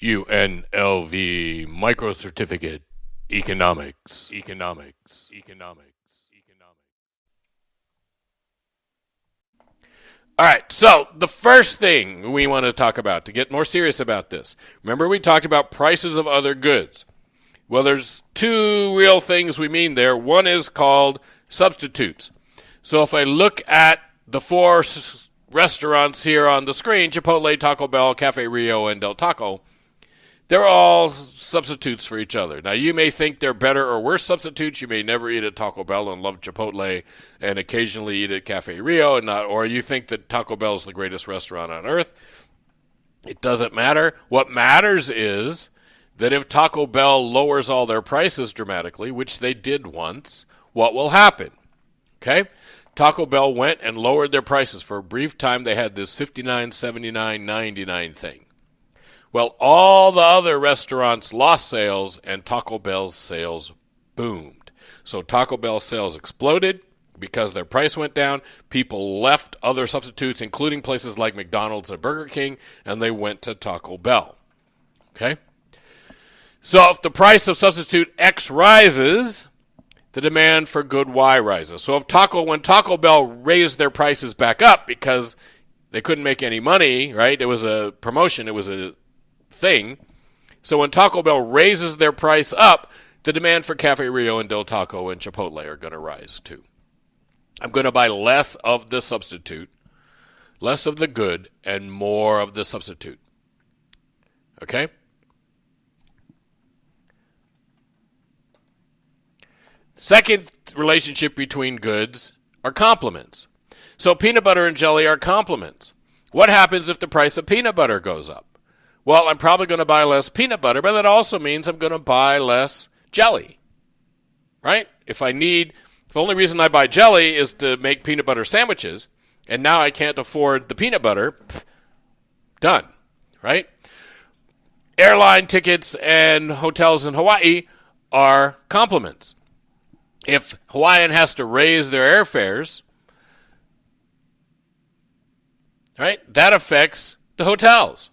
UNLV Microcertificate Economics. All right, so the first thing we want to talk about to get more serious about this. Remember we talked about prices of other goods. Well, there's two real things we mean there. One is called substitutes. So if I look at the four restaurants here on the screen, Chipotle, Taco Bell, Cafe Rio, and Del Taco, they're all substitutes for each other. Now, you may think they're better or worse substitutes. You may never eat at Taco Bell and love Chipotle and occasionally eat at Cafe Rio, or you think that Taco Bell is the greatest restaurant on earth. It doesn't matter. What matters is that if Taco Bell lowers all their prices dramatically, which they did once, what will happen? Okay? Taco Bell went and lowered their prices. For a brief time, they had this $59, $79, $99 thing. Well, all the other restaurants lost sales, and Taco Bell's sales boomed. So Taco Bell sales exploded because their price went down. People left other substitutes, including places like McDonald's and Burger King, and they went to Taco Bell. Okay? So if the price of substitute X rises, the demand for good Y rises. So when Taco Bell raised their prices back up because they couldn't make any money, right? It was a promotion. It was a thing. So when Taco Bell raises their price up, the demand for Cafe Rio and Del Taco and Chipotle are going to rise too. I'm going to buy less of the substitute, less of the good, and more of the substitute. Okay? Second relationship between goods are complements. So peanut butter and jelly are complements. What happens if the price of peanut butter goes up? Well, I'm probably going to buy less peanut butter, but that also means I'm going to buy less jelly, right? If the only reason I buy jelly is to make peanut butter sandwiches, and now I can't afford the peanut butter, done, right? Airline tickets and hotels in Hawaii are complements. If Hawaiian has to raise their airfares, right, that affects the hotels.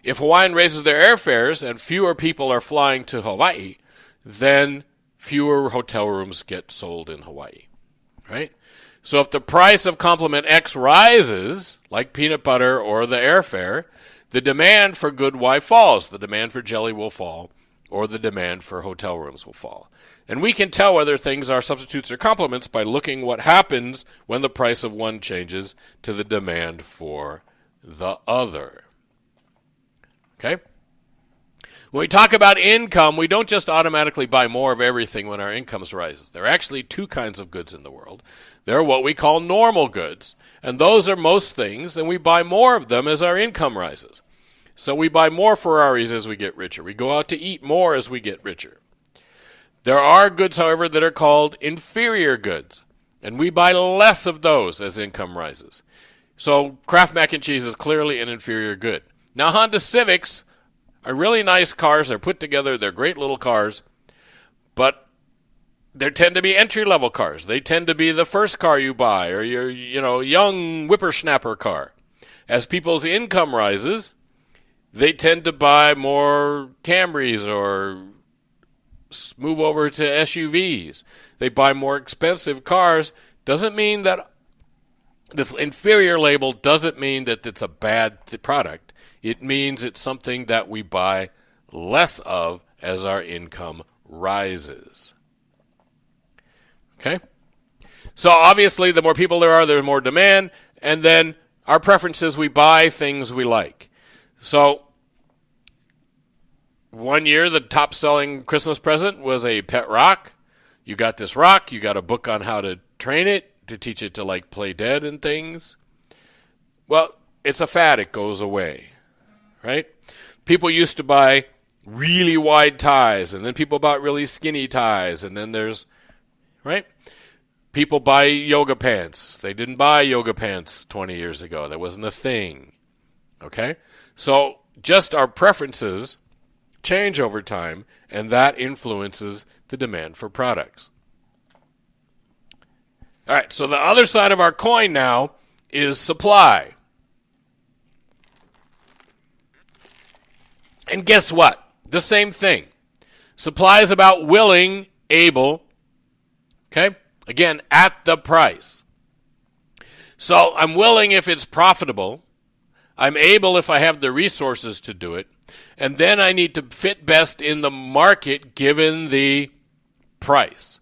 If Hawaiian raises their airfares and fewer people are flying to Hawaii, then fewer hotel rooms get sold in Hawaii, right? So if the price of complement X rises, like peanut butter or the airfare, the demand for good Y falls. The demand for jelly will fall, or the demand for hotel rooms will fall. And we can tell whether things are substitutes or complements by looking what happens when the price of one changes to the demand for the other. Okay? When we talk about income, we don't just automatically buy more of everything when our income rises. There are actually two kinds of goods in the world. There are what we call normal goods, and those are most things, and we buy more of them as our income rises. So we buy more Ferraris as we get richer. We go out to eat more as we get richer. There are goods, however, that are called inferior goods, and we buy less of those as income rises. So Kraft mac and cheese is clearly an inferior good. Now, Honda Civics are really nice cars. They're put together. They're great little cars, but they tend to be entry-level cars. They tend to be the first car you buy, or your young whippersnapper car. As people's income rises, they tend to buy more Camrys or move over to SUVs. They buy more expensive cars. Doesn't mean that this inferior label doesn't mean that it's a bad product. It means it's something that we buy less of as our income rises. Okay? So obviously, the more people there are, the more demand, and then our preferences, we buy things we like. So one year, the top-selling Christmas present was a pet rock. You got this rock. You got a book on how to train it, to teach it to, play dead and things. Well, it's a fad. It goes away, right? People used to buy really wide ties, and then people bought really skinny ties, and then there's, right? People buy yoga pants. They didn't buy yoga pants 20 years ago. That wasn't a thing, okay? So just our preferences change over time, and that influences the demand for products. All right, so the other side of our coin now is supply. And guess what? The same thing. Supply is about willing, able, okay? Again, at the price. So I'm willing if it's profitable. I'm able if I have the resources to do it. And then I need to fit best in the market given the price,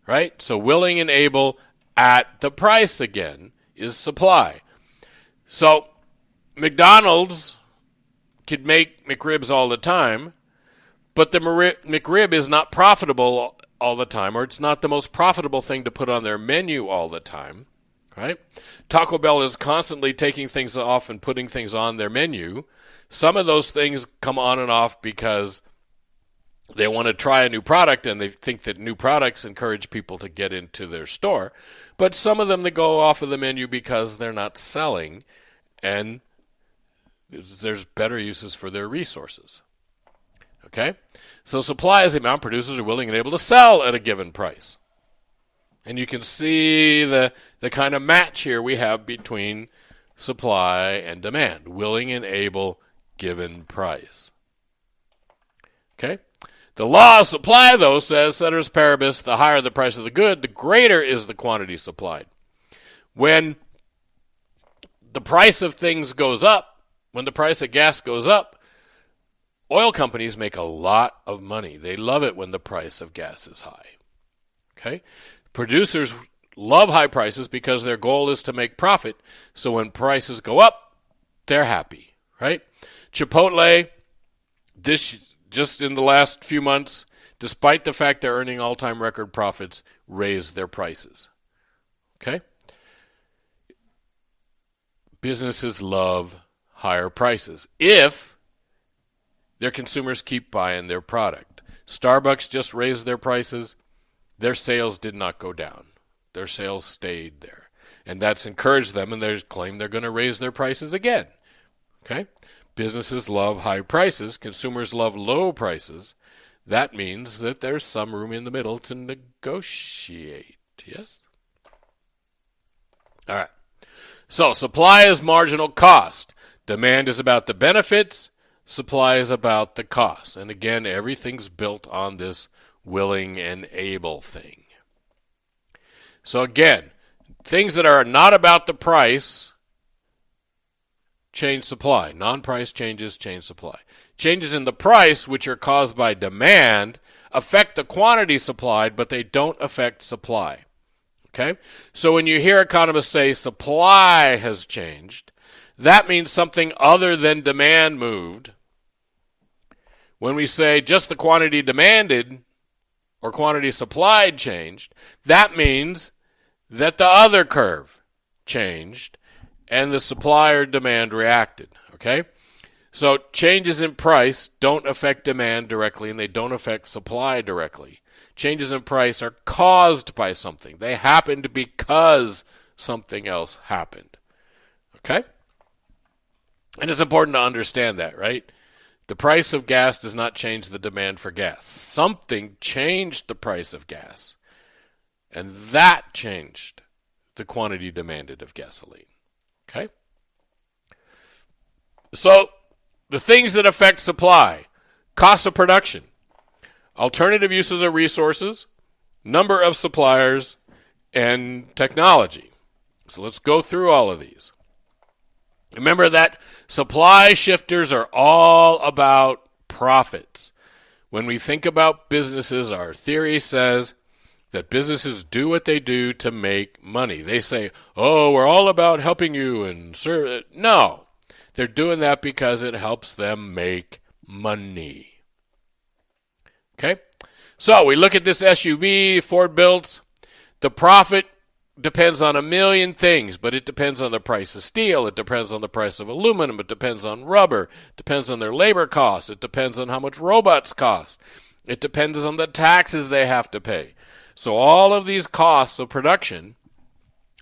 right? So willing and able at the price again is supply. So McDonald's could make McRibs all the time, but the McRib is not profitable all the time, or it's not the most profitable thing to put on their menu all the time, right? Taco Bell is constantly taking things off and putting things on their menu. Some of those things come on and off because they want to try a new product and they think that new products encourage people to get into their store. But some of them, they go off of the menu because they're not selling and there's better uses for their resources. Okay? So supply is the amount producers are willing and able to sell at a given price. And you can see the kind of match here we have between supply and demand. Willing and able given price. Okay? The law of supply, though, says, ceteris paribus, the higher the price of the good, the greater is the quantity supplied. When the price of things goes up, when the price of gas goes up, oil companies make a lot of money. They love it when the price of gas is high. Okay? Producers love high prices because their goal is to make profit. So when prices go up, they're happy, right? Chipotle, just in the last few months, despite the fact they're earning all-time record profits, raised their prices. Okay? Businesses love higher prices if their consumers keep buying their product. Starbucks just raised their prices. Their sales did not go down. Their sales stayed there. And that's encouraged them, and they claim they're going to raise their prices again. Okay? Businesses love high prices. Consumers love low prices. That means that there's some room in the middle to negotiate. Yes? All right. So supply is marginal cost. Demand is about the benefits. Supply is about the cost. And again, everything's built on this willing and able thing. So again, things that are not about the price change supply. Non-price changes change supply. Changes in the price, which are caused by demand, affect the quantity supplied, but they don't affect supply. Okay? So when you hear economists say supply has changed, that means something other than demand moved. When we say just the quantity demanded or quantity supplied changed, that means that the other curve changed and the supply or demand reacted. Okay? So changes in price don't affect demand directly and they don't affect supply directly. Changes in price are caused by something. They happened because something else happened. Okay? And it's important to understand that, right? The price of gas does not change the demand for gas. Something changed the price of gas, and that changed the quantity demanded of gasoline. Okay? So, the things that affect supply: cost of production, alternative uses of resources, number of suppliers, and technology. So let's go through all of these. Remember that supply shifters are all about profits. When we think about businesses, our theory says that businesses do what they do to make money. They say, oh, we're all about helping you and serve. No, they're doing that because it helps them make money. Okay? So we look at this SUV Ford built. The profit depends on a million things, but it depends on the price of steel. It depends on the price of aluminum. It depends on rubber. It depends on their labor costs. It depends on how much robots cost. It depends on the taxes they have to pay. So all of these costs of production,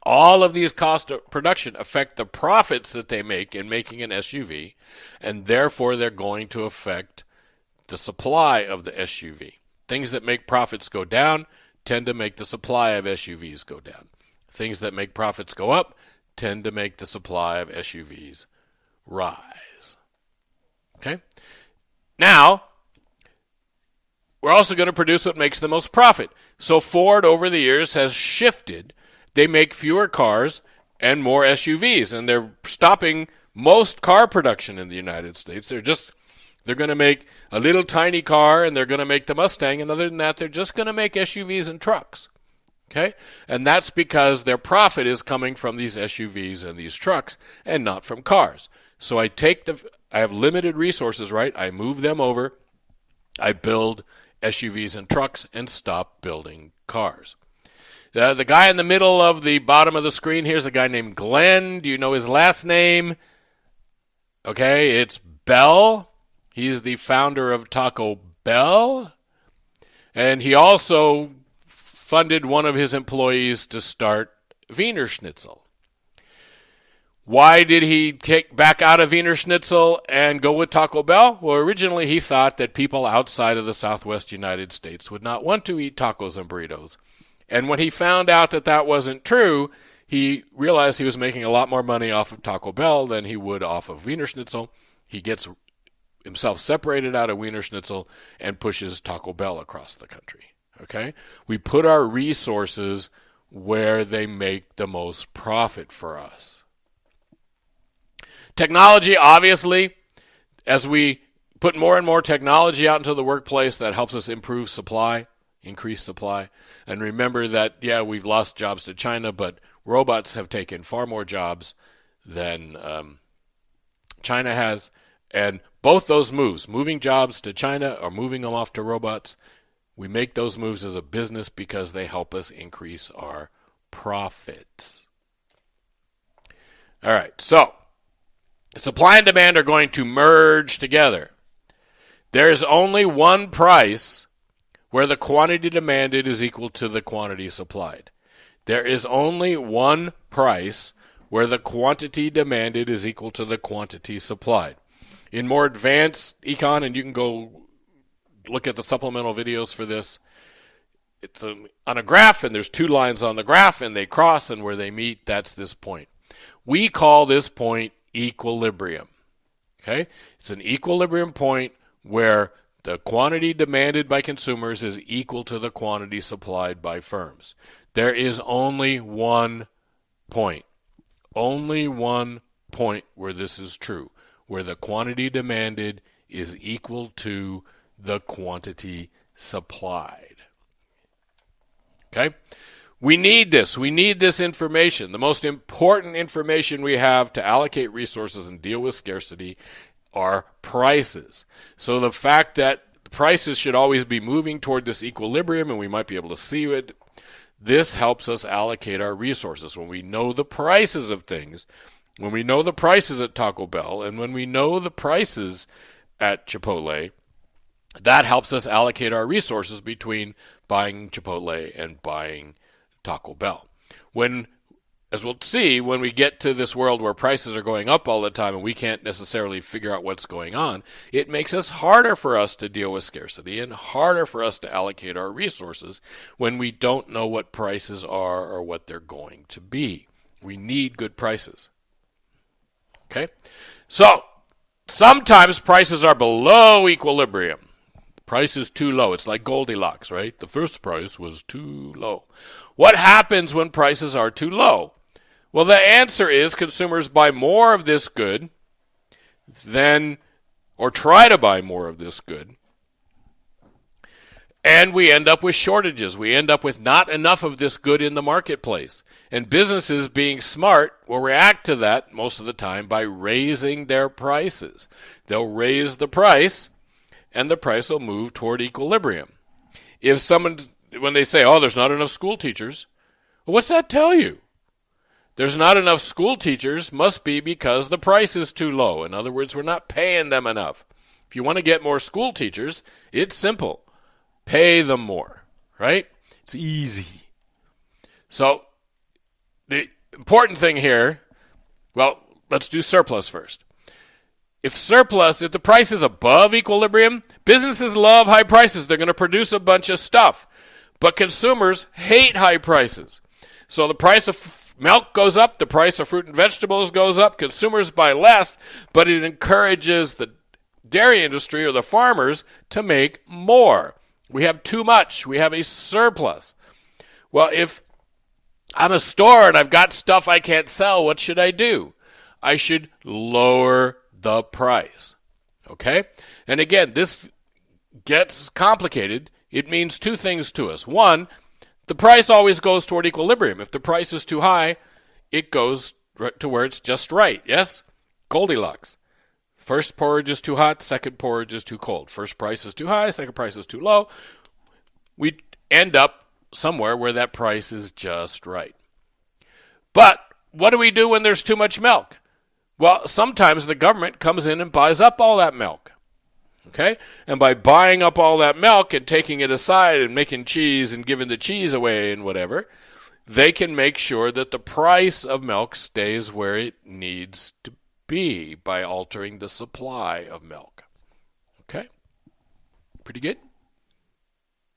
affect the profits that they make in making an SUV, and therefore they're going to affect the supply of the SUV. Things that make profits go down tend to make the supply of SUVs go down. Things that make profits go up tend to make the supply of SUVs rise. Okay? Now, we're also going to produce what makes the most profit. So Ford, over the years, has shifted. They make fewer cars and more SUVs, and they're stopping most car production in the United States. They're going to make a little tiny car, and they're going to make the Mustang, and other than that, they're just going to make SUVs and trucks. Okay? And that's because their profit is coming from these SUVs and these trucks and not from cars. So I have limited resources, right? I move them over. I build SUVs and trucks and stop building cars. The guy in the middle of the bottom of the screen, here's a guy named Glenn. Do you know his last name? Okay, it's Bell. He's the founder of Taco Bell. And he also funded one of his employees to start Wiener Schnitzel. Why did he back out of Wiener Schnitzel and go with Taco Bell? Well, originally he thought that people outside of the Southwest United States would not want to eat tacos and burritos. And when he found out that that wasn't true, he realized he was making a lot more money off of Taco Bell than he would off of Wiener Schnitzel. He gets himself separated out of Wiener Schnitzel and pushes Taco Bell across the country. Okay? We put our resources where they make the most profit for us. Technology, obviously, as we put more and more technology out into the workplace, that helps us improve supply, increase supply. And remember that, yeah, we've lost jobs to China, but robots have taken far more jobs than China has. And both those moves, moving jobs to China or moving them off to robots, we make those moves as a business because they help us increase our profits. All right, so supply and demand are going to merge together. There's only one price where the quantity demanded is equal to the quantity supplied. There is only one price where the quantity demanded is equal to the quantity supplied. In more advanced Econ, and you can go look at the supplemental videos for this, it's on a graph, and there's two lines on the graph, and they cross, and where they meet, that's this point. We call this point equilibrium. Okay? It's an equilibrium point where the quantity demanded by consumers is equal to the quantity supplied by firms. There is only one point where this is true, where the quantity demanded is equal to the quantity supplied. Okay? We need this. We need this information. The most important information we have to allocate resources and deal with scarcity are prices. So the fact that prices should always be moving toward this equilibrium, and we might be able to see it, this helps us allocate our resources. When we know the prices of things, when we know the prices at Taco Bell, and when we know the prices at Chipotle, that helps us allocate our resources between buying Chipotle and buying Taco Bell. As we'll see, when we get to this world where prices are going up all the time and we can't necessarily figure out what's going on, it makes it harder for us to deal with scarcity and harder for us to allocate our resources when we don't know what prices are or what they're going to be. We need good prices. Okay? So, sometimes prices are below equilibrium. The price is too low. It's like Goldilocks, right? The first price was too low. What happens when prices are too low? Well, the answer is consumers buy more of this good or try to buy more of this good, and we end up with shortages. We end up with not enough of this good in the marketplace. And businesses, being smart, will react to that most of the time by raising their prices. They'll raise the price, and the price will move toward equilibrium. When they say, oh, there's not enough school teachers, well, what's that tell you? There's not enough school teachers must be because the price is too low. In other words, we're not paying them enough. If you want to get more school teachers, it's simple. Pay them more, right? It's easy. So the important thing here, well, let's do surplus first. If the price is above equilibrium, businesses love high prices. They're going to produce a bunch of stuff. But consumers hate high prices. So the price of milk goes up, the price of fruit and vegetables goes up, consumers buy less, but it encourages the dairy industry or the farmers to make more. We have too much. We have a surplus. Well, if I'm a store and I've got stuff I can't sell, what should I do? I should lower the price. Okay? And again, this gets complicated. It means two things to us. One, the price always goes toward equilibrium. If the price is too high, it goes to where it's just right. Yes? Goldilocks. First porridge is too hot, second porridge is too cold. First price is too high, second price is too low. We end up somewhere where that price is just right. But what do we do when there's too much milk? Well, sometimes the government comes in and buys up all that milk. Okay? And by buying up all that milk and taking it aside and making cheese and giving the cheese away and whatever, they can make sure that the price of milk stays where it needs to be by altering the supply of milk. Okay? Pretty good?